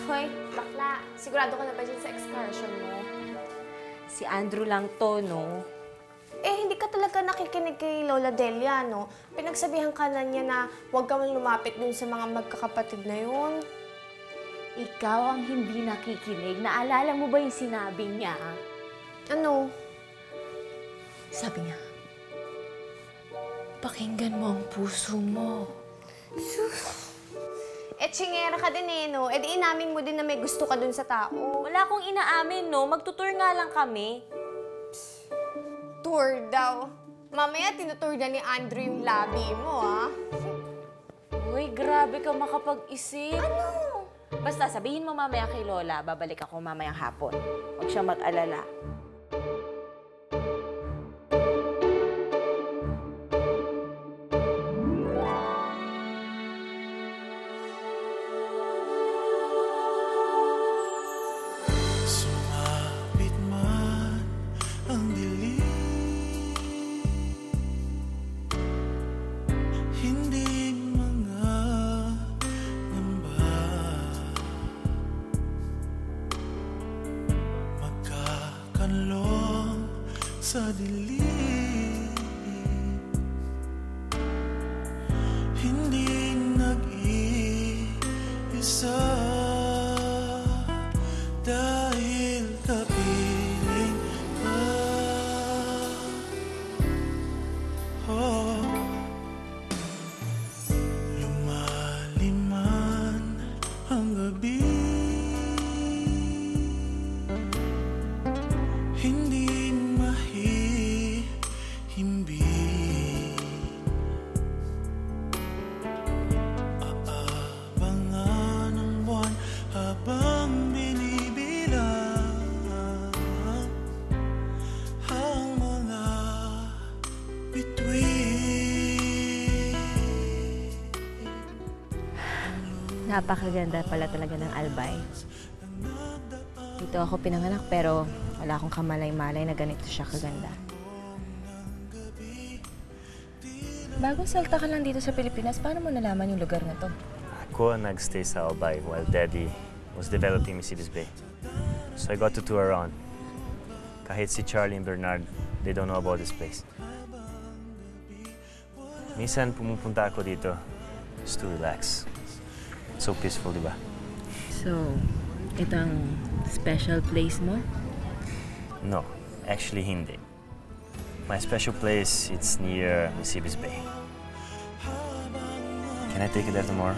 Hoy, bakla, sigurado ka na ba dyan sa excursion mo? Si Andrew lang to, no? Eh, hindi ka talaga nakikinig kay Lola Delia, no? Pinagsabihan ka na niya na huwag ka man lumapit dun sa mga magkakapatid na yun. Ikaw ang hindi nakikinig. Naalala mo ba yung sinabi niya? Ano? Sabi niya, pakinggan mo ang puso mo. Eh, tsingera ka din eh, no? Eh, di inamin mo din na may gusto ka dun sa tao. Wala akong inaamin, no? Magtutour nga lang kami. Tour daw. Mamaya tinutour na ni Andrew yung labi mo, ah. Uy, grabe ka makapag-isip. Ano? Basta sabihin mo mamaya kay Lola, babalik ako mamayang hapon. Huwag siyang mag-alala. Sumapit man ang dilim, hindi mga namba, magkakanlong sa dilim, hindi nag-iisa dahil kapiling ka. Oh, lumalim man ang gabi, hindi mahihimbing. Aabangan ang buwan habang binibilang ang mga bituin. Napakaganda pala talaga ng Albay. Dito ako pinanganak pero wala akong kamalay-malay na ganito siya kaganda. Bagong salta ka lang dito sa Pilipinas, paano mo nalaman yung lugar na to? Ako ang nagstay sa Albay while Daddy was developing Mississippi Bay. So I got to tour around. Kahit si Charlie and Bernard, they don't know about this place. Minsan pumupunta ako dito just to relax. It's so peaceful, di ba? So, ito ang special place mo? No, actually hindi. My special place, it's near Mississippi Bay. Can I take you there tomorrow?